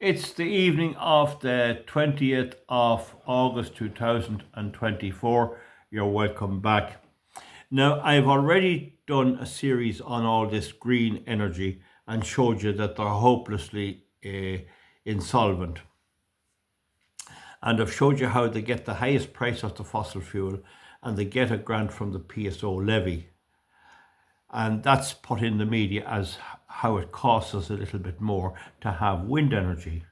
It's the evening of the 20th of August 2024. You're welcome back. Now, I've already done a series on all this green energy and showed you that they're hopelessly insolvent. And I've showed you how they get the highest price of the fossil fuel and they get a grant from the PSO levy. And that's put in the media as how it costs us a little bit more to have wind energy.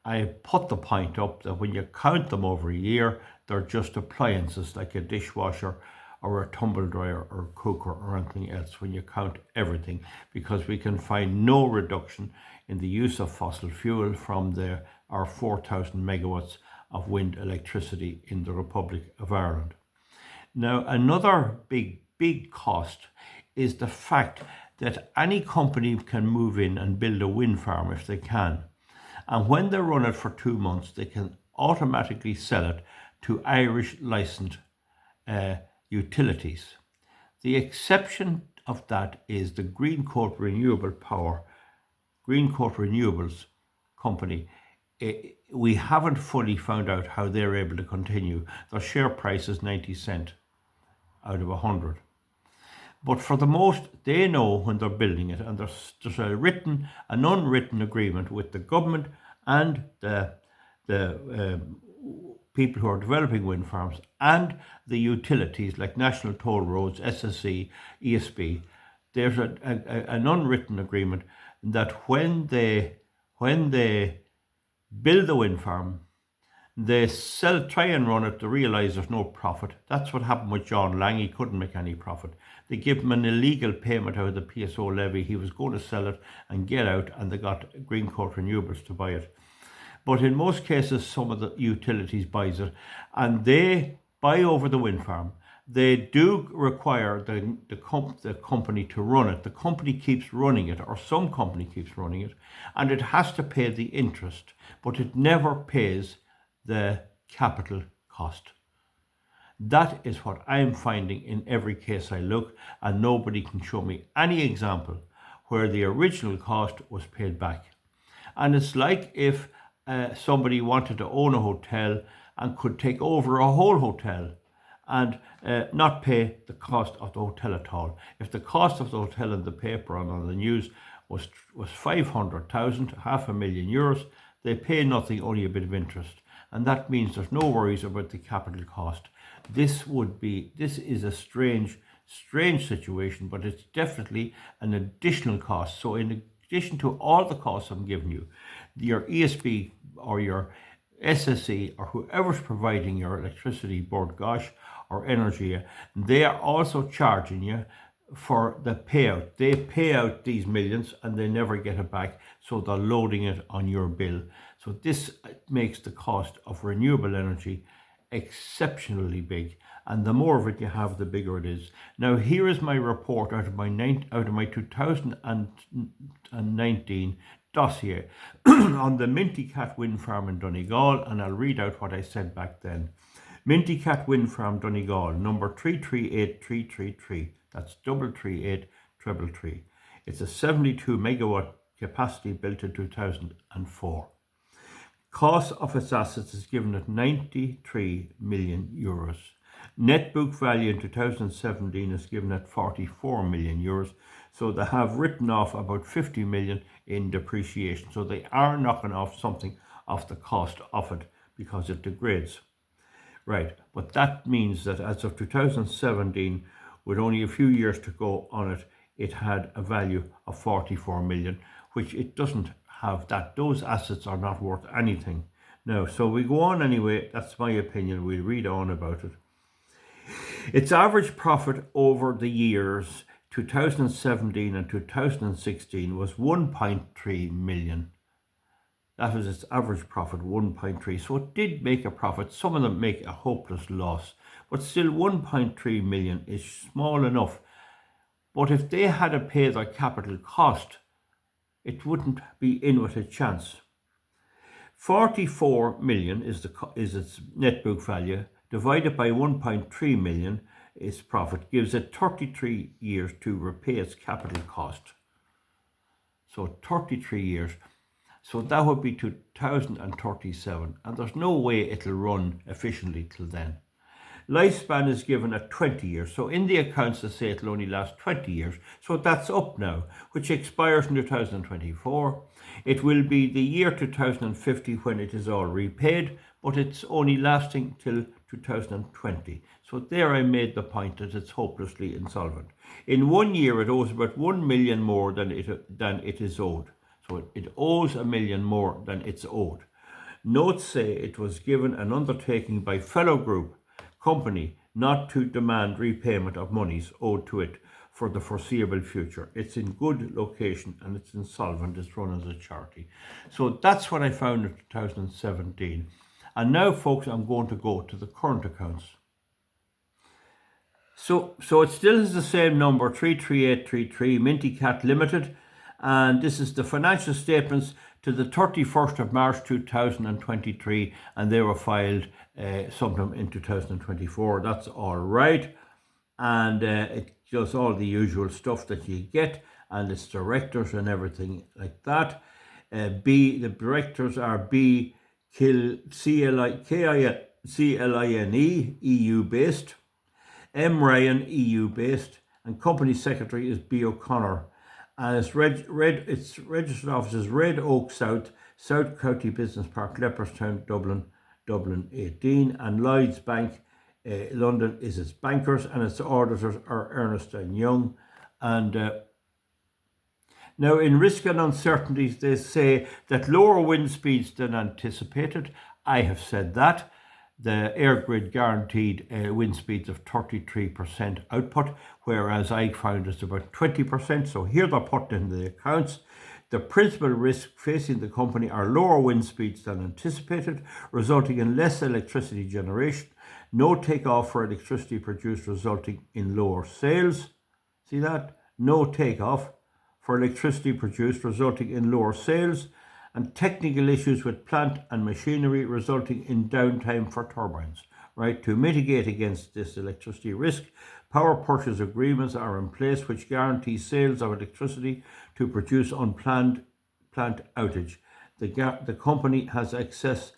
I put the point up that when you count them over a year, they're just appliances like a dishwasher or a tumble dryer or a cooker or anything else when you count everything, because we can find no reduction in the use of fossil fuel from our 4,000 megawatts of wind electricity in the Republic of Ireland. Now, another big cost is the fact that any company can move in and build a wind farm if they can. And when they run it for 2 months, they can automatically sell it to Irish licensed utilities. The exception of that is the Greencoat Renewables company. We haven't fully found out how they're able to continue. Their share price is 90 cents out of 100. But for the most, they know when they're building it, and there's an unwritten agreement with the government and the people who are developing wind farms and the utilities like National Toll Roads, SSE, ESB. There's an unwritten agreement that when they build the wind farm, they try and run it to realise there's no profit. That's what happened with John Lang. He couldn't make any profit. They gave him an illegal payment out of the PSO levy. He was going to sell it and get out, and they got Greencoat Renewables to buy it. But in most cases, some of the utilities buys it, and they buy over the wind farm. They do require the company to run it. The company keeps running it, or some company keeps running it, and it has to pay the interest, but it never pays the capital cost. That is what I'm finding in every case I look, and nobody can show me any example where the original cost was paid back. And it's like if somebody wanted to own a hotel and could take over a whole hotel and not pay the cost of the hotel at all. If the cost of the hotel in the paper and on the news was 500,000, €500,000, they pay nothing, only a bit of interest. And that means there's no worries about the capital cost. This is a strange situation, but it's definitely an additional cost. So in addition to all the costs I'm giving you, your ESB or your SSE or whoever's providing your electricity board, or energy, they are also charging you for the payout. They pay out these millions and they never get it back, so they're loading it on your bill. So this makes the cost of renewable energy exceptionally big, and the more of it you have, the bigger it is. Now, here is my report out of my 2019 dossier on the Minty Cat Wind Farm in Donegal, and I'll read out what I said back then. Minty Cat Wind Farm, Donegal, number 338333. That's 338333. It's a 72 megawatt capacity built in 2004. Cost of its assets is given at €93 million. Net book value in 2017 is given at €44 million. So they have written off about 50 million in depreciation. So they are knocking off something off the cost of it because it degrades. Right, but that means that as of 2017, with only a few years to go on it, it had a value of 44 million, which it doesn't have that. Those assets are not worth anything. Now, so we go on anyway. That's my opinion. We'll read on about it. Its average profit over the years 2017 and 2016 was 1.3 million. That was its average profit, 1.3. So it did make a profit. Some of them make a hopeless loss, but still 1.3 million is small enough. But if they had to pay their capital cost, it wouldn't be in with a chance. 44 million is its net book value, divided by 1.3 million, its profit, gives it 33 years to repay its capital cost. So 33 years. So that would be 2037, and there's no way it'll run efficiently till then. Lifespan is given at 20 years, so in the accounts they say it'll only last 20 years, so that's up now, which expires in 2024. It will be the year 2050 when it is all repaid, but it's only lasting till 2020. So there I made the point that it's hopelessly insolvent. In 1 year it owes about 1 million more than it is owed. So it owes $1 million more than it's owed. Notes say it was given an undertaking by fellow group company not to demand repayment of monies owed to it for the foreseeable future. It's in good location and it's insolvent. It's run as a charity. So that's what I found in 2017. And now, folks, I'm going to go to the current accounts. So it still has the same number, 33833, Minty Cat Limited, and this is the financial statements to the 31st of March 2023, and they were filed sometime in 2024. That's all right, and it does all the usual stuff that you get, and it's directors and everything like that. The directors are B. Kline, EU based, M. Ryan, EU based, and company secretary is B. O'Connor. And its registered office is Red Oak South County Business Park, Leopardstown, Dublin 18. And Lloyds Bank, London, is its bankers, and its auditors are Ernst & Young. And now in risk and uncertainties, they say that lower wind speeds than anticipated. I have said that. The air grid guaranteed wind speeds of 33% output, whereas I found it's about 20%. So here they're put in the accounts. The principal risk facing the company are lower wind speeds than anticipated, resulting in less electricity generation, no takeoff for electricity produced, resulting in lower sales. See that? No takeoff for electricity produced, resulting in lower sales, and technical issues with plant and machinery, resulting in downtime for turbines. Right, to mitigate against this electricity risk, power purchase agreements are in place which guarantee sales of electricity to produce unplanned plant outage. The company has access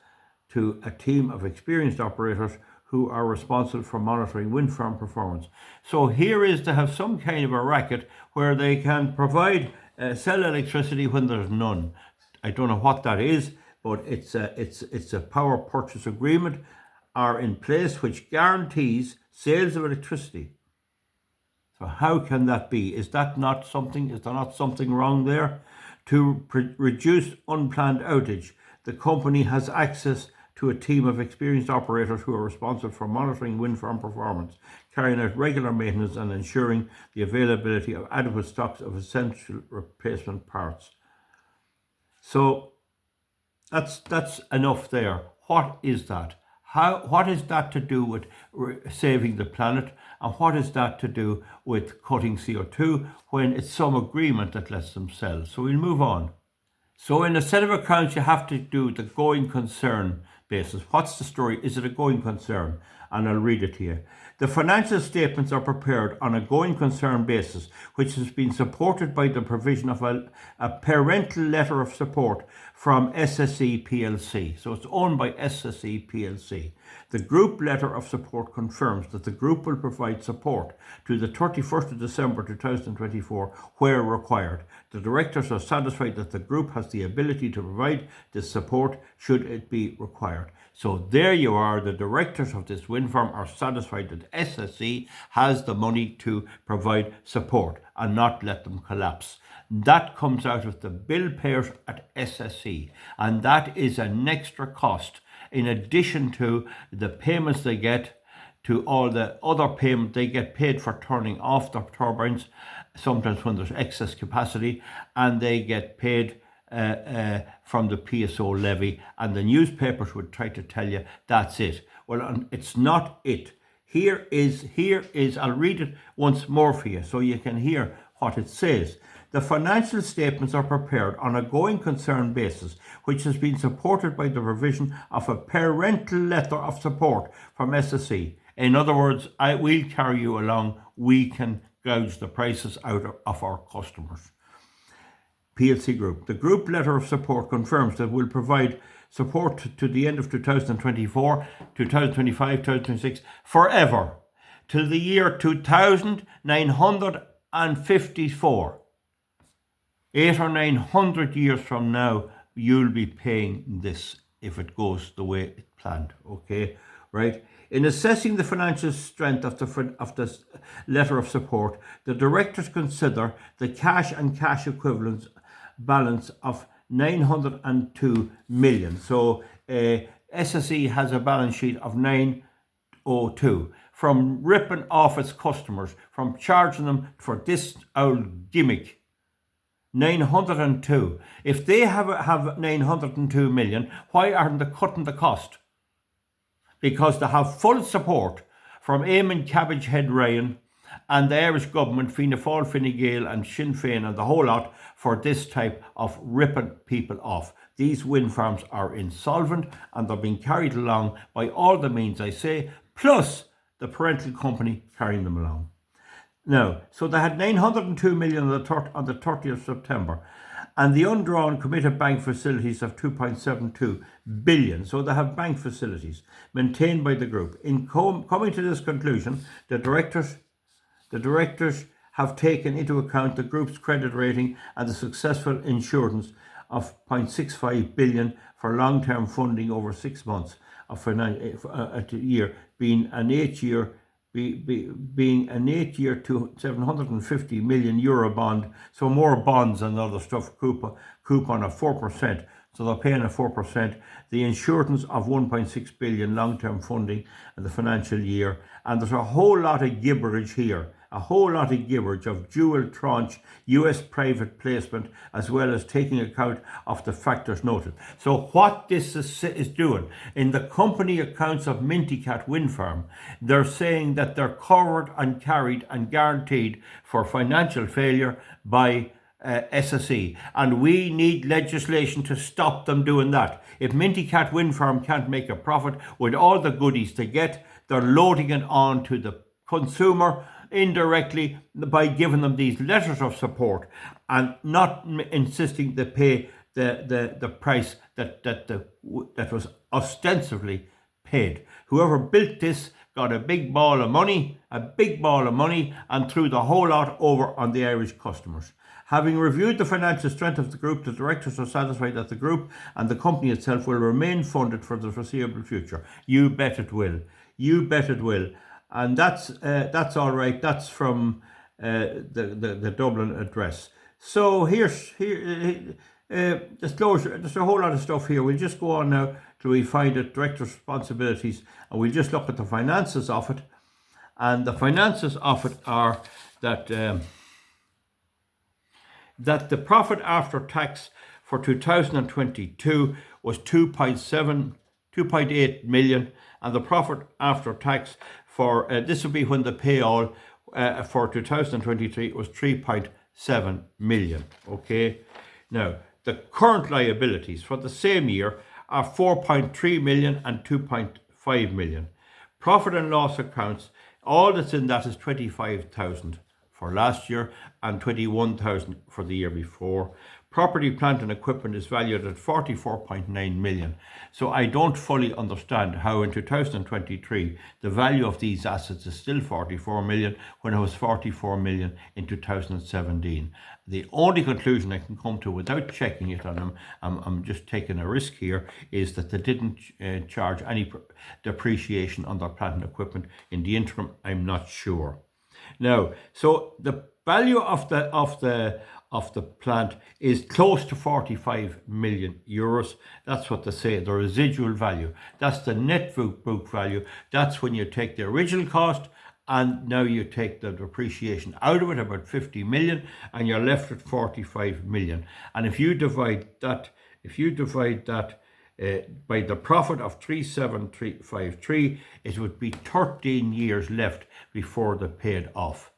to a team of experienced operators who are responsible for monitoring wind farm performance. So here is to have some kind of a racket where they can provide sell electricity when there's none. I don't know what that is, but it's a power purchase agreement are in place which guarantees sales of electricity. So how can that be? Is there not something wrong there? To reduce unplanned outage, the company has access to a team of experienced operators who are responsible for monitoring wind farm performance, carrying out regular maintenance and ensuring the availability of adequate stocks of essential replacement parts. So that's enough there. What is that? What is that to do with saving the planet, and what is that to do with cutting CO2 when it's some agreement that lets them sell? So we'll move on. So in a set of accounts you have to do the going concern basis. What's the story? Is it a going concern? And I'll read it to you. The financial statements are prepared on a going concern basis, which has been supported by the provision of a parental letter of support from SSE plc. So it's owned by SSE plc. The group letter of support confirms that the group will provide support to the 31st of December 2024 where required. The directors are satisfied that the group has the ability to provide this support should it be required. So there you are. The directors of this wind farm are satisfied that SSE has the money to provide support and not let them collapse. That comes out of the bill payers at SSE, and that is an extra cost in addition to the payments they get, to all the other payment they get paid for turning off the turbines, sometimes when there's excess capacity, and they get paid from the PSO levy, and the newspapers would try to tell you that's it. Well, it's not it. Here is, I'll read it once more for you so you can hear what it says. The financial statements are prepared on a going concern basis, which has been supported by the provision of a parental letter of support from SSE. In other words, we'll carry you along. We can gouge the prices out of our customers. PLC Group. The group letter of support confirms that will provide support to the end of 2024, 2025, 2026, forever, till the year 2954. 800 or 900 years from now, you'll be paying this if it goes the way it planned. Okay, right? In assessing the financial strength of the letter of support, the directors consider the cash and cash equivalents balance of 902 million. So SSE has a balance sheet of 902 from ripping off its customers, from charging them for this old gimmick. 902. If they have 902 million, why aren't they cutting the cost? Because they have full support from Eamon Cabbage Head Ryan and the Irish government, Fianna Fáil, Fine Gael and Sinn Féin and the whole lot for this type of ripping people off. These wind farms are insolvent and they're being carried along by all the means I say, plus the parental company carrying them along. Now, so they had 902 million on the 30th of September and the undrawn committed bank facilities of 2.72 billion. So they have bank facilities maintained by the group. In coming to this conclusion, the directors have taken into account the group's credit rating and the successful insurance of 0.65 billion for long-term funding over 6 months of a year, being an 8-year to 750 million euro bond, so more bonds and other stuff, coupon of 4%, so they're paying a 4%, the insurance of 1.6 billion long-term funding in the financial year, and there's a whole lot of gibberage here, of dual tranche US private placement, as well as taking account of the factors noted. So what this is doing, in the company accounts of Meentycat Wind Farm, they're saying that they're covered and carried and guaranteed for financial failure by SSE, and we need legislation to stop them doing that. If Meentycat Wind Farm can't make a profit with all the goodies they get, they're loading it on to the consumer indirectly by giving them these letters of support and not insisting they pay the price that was ostensibly paid. Whoever built this got a big ball of money, and threw the whole lot over on the Irish customers. Having reviewed the financial strength of the group, the directors are satisfied that the group and the company itself will remain funded for the foreseeable future. You bet it will. And that's all right. That's from the Dublin address. So here's disclosure. There's a whole lot of stuff here. We'll just go on now till we find it, director's responsibilities, and we'll just look at the finances of it. And the finances of it are that the profit after tax for 2022 was 2.8 million, and the profit after tax for this will be when the pay all for 2023 was 3.7 million. Okay, now the current liabilities for the same year are 4.3 million and 2.5 million. Profit and loss accounts, all that's in that is 25,000 for last year and 21,000 for the year before. Property, plant and equipment is valued at 44.9 million. So I don't fully understand how in 2023 the value of these assets is still 44 million when it was 44 million in 2017. The only conclusion I can come to without checking it on them, I'm just taking a risk here, is that they didn't charge any depreciation on their plant and equipment in the interim. I'm not sure. Now, so the value of the plant is close to 45 million euros. That's what they say, the residual value. That's the net book value. That's when you take the original cost and now you take the depreciation out of it, about 50 million, and you're left with 45 million. And if you divide that by the profit of 37353, it would be 13 years left before they paid off.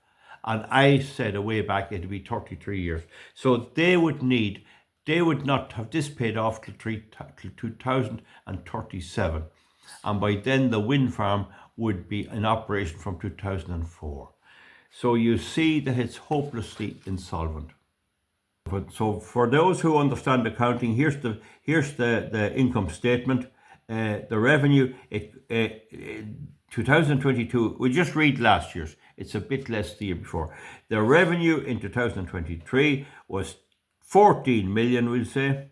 And I said a way back it'd be 33 years. So they would not have this paid off till 2037. And by then the wind farm would be in operation from 2004. So you see that it's hopelessly insolvent. So for those who understand accounting, here's the income statement. The revenue, 2022, we just read last year's. It's a bit less the year before. The revenue in 2023 was 14 million, we'll say.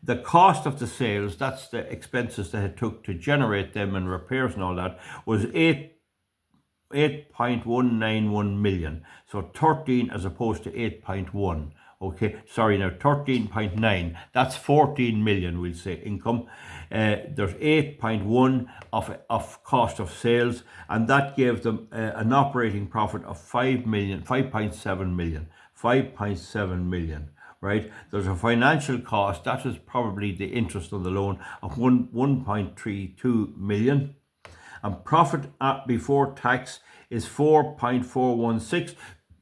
The cost of the sales, that's the expenses that it took to generate them and repairs and all that, was 8.191 million. So 13 as opposed to 8.1. Okay, sorry now, 13.9. That's 14 million, we'll say, income. There's 8.1 of cost of sales, and that gave them an operating profit of 5.7 million. Right? There's a financial cost, that is probably the interest on the loan, of 1.32 million. And profit before tax is 4.416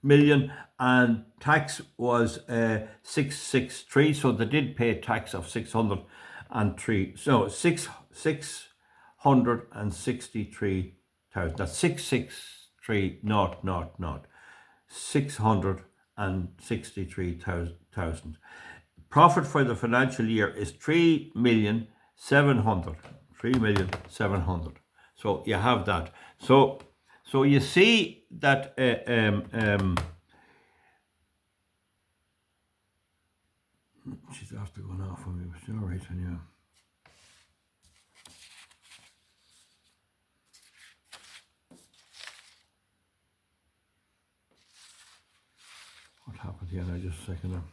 million, and tax was 663, so they did pay tax of 603. So 663,000. That's 663 not 663,000. Profit for the financial year is 3,700,000. 3,700,000. So you have that. So you see that she's after going off on me. All right, and yeah. What happened here? Now, just a second now.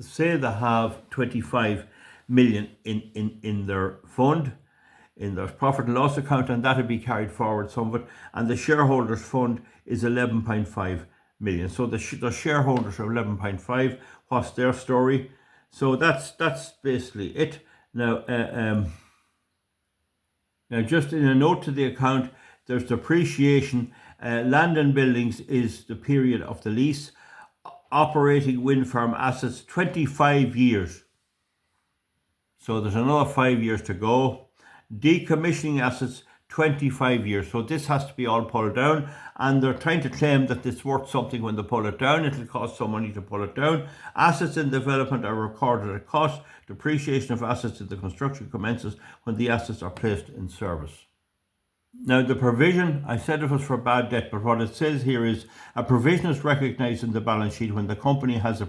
Say they have 25 million in their fund, in their profit and loss account, and that'll be carried forward some of it. And the shareholders fund is 11.5 million. So the shareholders are 11.5. What's their story? So that's basically it. Now, now just in a note to the account, there's depreciation. Land and buildings is the period of the lease. Operating wind farm assets, 25 years. So there's another 5 years to go. Decommissioning assets, 25 years. So this has to be all pulled down, and they're trying to claim that it's worth something when they pull it down. It'll cost some money to pull it down. Assets in development are recorded at cost. Depreciation of assets in the construction commences when the assets are placed in service. Now, the provision, I said it was for bad debt, but what it says here is a provision is recognised in the balance sheet when the company has a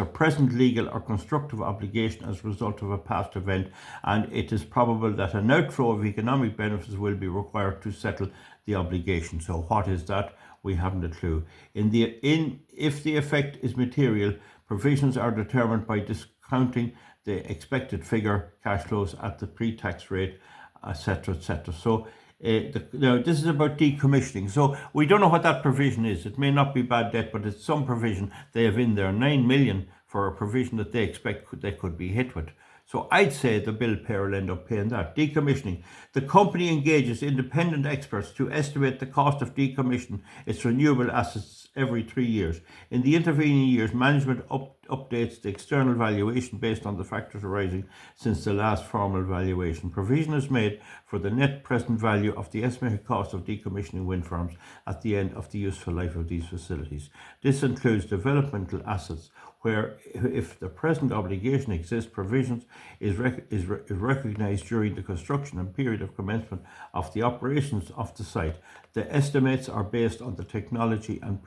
present legal or constructive obligation as a result of a past event, and it is probable that an outflow of economic benefits will be required to settle the obligation. So what is that? We haven't a clue. If the effect is material, provisions are determined by discounting the expected figure, cash flows at the pre-tax rate, etc., etc. So now, this is about decommissioning. So we don't know what that provision is. It may not be bad debt, but it's some provision they have in there. 9 million for a provision that they expect they could be hit with. So I'd say the bill payer will end up paying that. Decommissioning. The company engages independent experts to estimate the cost of decommissioning its renewable assets every 3 years. In the intervening years, management updates the external valuation based on the factors arising since the last formal valuation. Provision is made for the net present value of the estimated cost of decommissioning wind farms at the end of the useful life of these facilities. This includes developmental assets, where if the present obligation exists, provisions is recognised during the construction and period of commencement of the operations of the site. The estimates are based on the technology and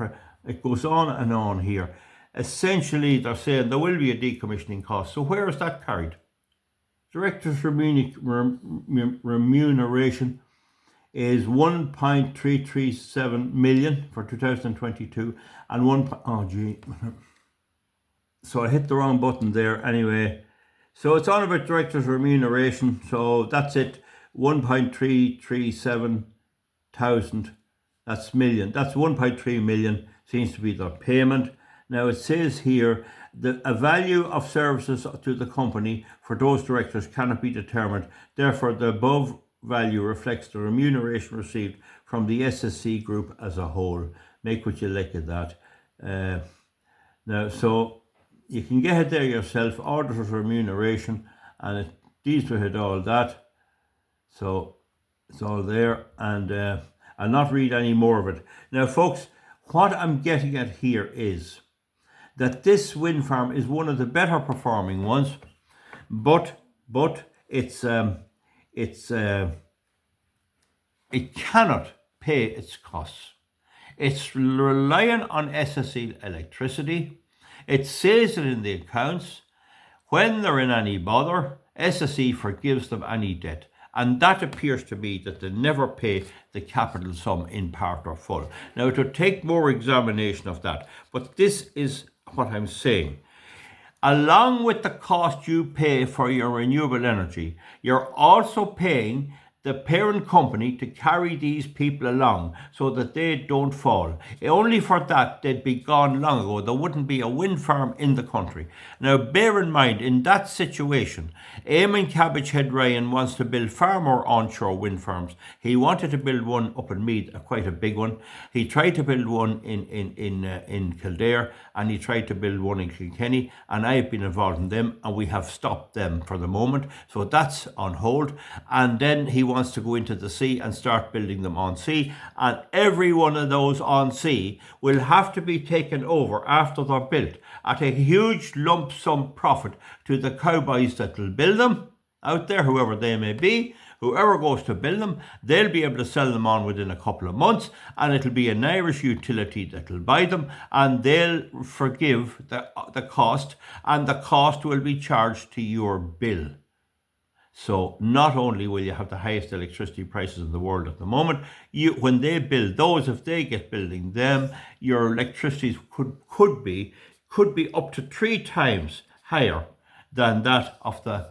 it goes on here. Essentially, they're saying there will be a decommissioning cost. So where is that carried? Director's remuneration is 1.337 million for 2022 and so I hit the wrong button there anyway. So it's on about directors' remuneration. So that's it. 1.337 thousand. That's million. That's 1.3 million seems to be their payment. Now it says here that a value of services to the company for those directors cannot be determined. Therefore, the above value reflects the remuneration received from the SSC group as a whole. Make what you like of that. Now, so you can get it there yourself. Auditor's remuneration, and it deals with all that. So it's all there, and I'll not read any more of it. Now, folks, what I'm getting at here is that this wind farm is one of the better performing ones, but it cannot pay its costs. It's relying on SSE electricity. It says it in the accounts. When they're in any bother, SSE forgives them any debt. And that appears to be that they never pay the capital sum in part or full. Now, it would take more examination of that, but this is what I'm saying. Along with the cost you pay for your renewable energy, you're also paying the parent company to carry these people along so that they don't fall. Only for that, they'd be gone long ago. There wouldn't be a wind farm in the country. Now, bear in mind, in that situation, Eamon Cabbage Head Ryan wants to build far more onshore wind farms. He wanted to build one up in Meath, quite a big one. He tried to build one in Kildare, and he tried to build one in Kilkenny, and I've been involved in them, and we have stopped them for the moment. So that's on hold. And then he wants to go into the sea and start building them on sea, and every one of those on sea will have to be taken over after they're built at a huge lump sum profit to the cowboys that will build them out there, whoever they may be. Whoever goes to build them, they'll be able to sell them on within a couple of months, and it'll be an Irish utility that will buy them, and they'll forgive the cost, and the cost will be charged to your bill. So not only will you have the highest electricity prices in the world at the moment, when they build those, if they get building them, your electricity could be up to 3 times higher than that of the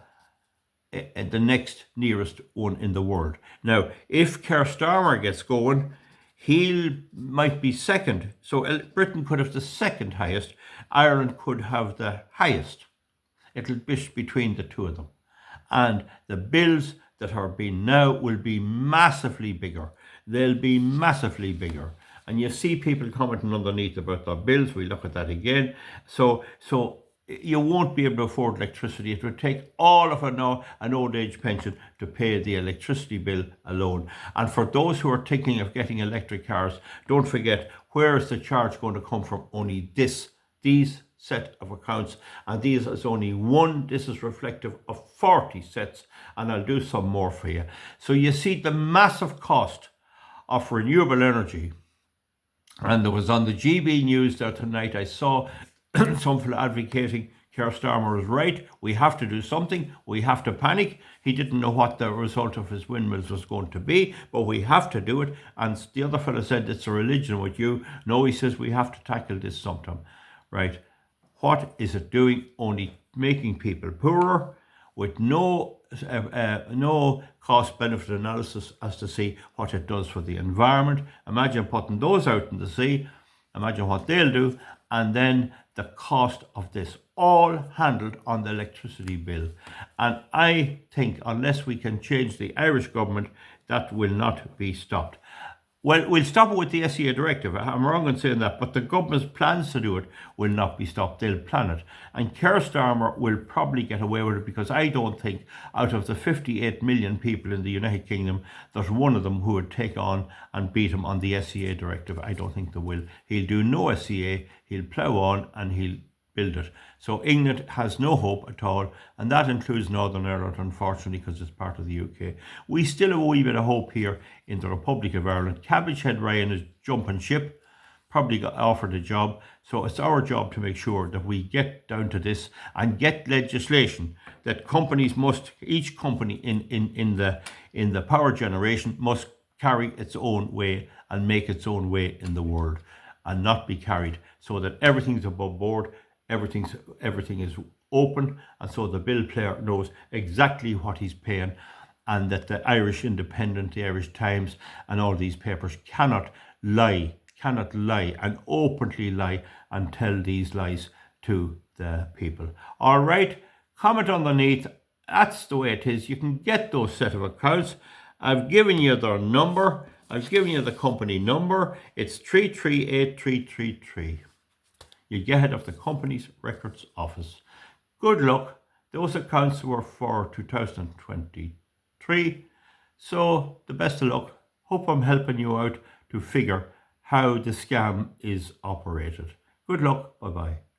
next nearest one in the world. Now, if Keir Starmer gets going, he might be second. So Britain could have the second highest. Ireland could have the highest. It'll be between the two of them. And the bills that are being now will be massively bigger. They'll be massively bigger. And you see people commenting underneath about their bills. We look at that again. So you won't be able to afford electricity. It would take all of an old age pension to pay the electricity bill alone. And for those who are thinking of getting electric cars, don't forget, where is the charge going to come from? Only these set of accounts, and these is only one. This is reflective of 40 sets, and I'll do some more for you. So you see the massive cost of renewable energy. And there was on the GB News there tonight, I saw some people advocating Keir Starmer is right. We have to do something. We have to panic. He didn't know what the result of his windmills was going to be, but we have to do it. And the other fellow said, it's a religion with you. No, he says we have to tackle this sometime. Right. What is it doing? Only making people poorer with no cost-benefit analysis as to see what it does for the environment. Imagine putting those out in the sea. Imagine what they'll do. And then the cost of this, all handled on the electricity bill. And I think unless we can change the Irish government, that will not be stopped. Well, we'll stop it with the SEA directive. I'm wrong in saying that, but the government's plans to do it will not be stopped. They'll plan it. And Keir Starmer will probably get away with it, because I don't think out of the 58 million people in the United Kingdom, there's one of them who would take on and beat him on the SEA directive. I don't think they will. He'll do no SEA, he'll plough on and he'll build it. So England has no hope at all, and that includes Northern Ireland, unfortunately, because it's part of the UK. We still have a wee bit of hope here in the Republic of Ireland. Cabbage Head Ryan is jumping ship, probably got offered a job, so it's our job to make sure that we get down to this and get legislation that companies must, each company in the power generation must carry its own way and make its own way in the world, and not be carried, so that everything's above board, everything is open, and so the bill payer knows exactly what he's paying, and that the Irish Independent, the Irish Times, and all these papers cannot lie and openly lie and tell these lies to the people. All right, comment underneath. That's the way it is. You can get those set of accounts. I've given you their number. I've given you the company number. It's 338333. You get it off the Companies Records Office. Good luck. Those accounts were for 2023. So the best of luck. Hope I'm helping you out to figure how the scam is operated. Good luck. Bye-bye.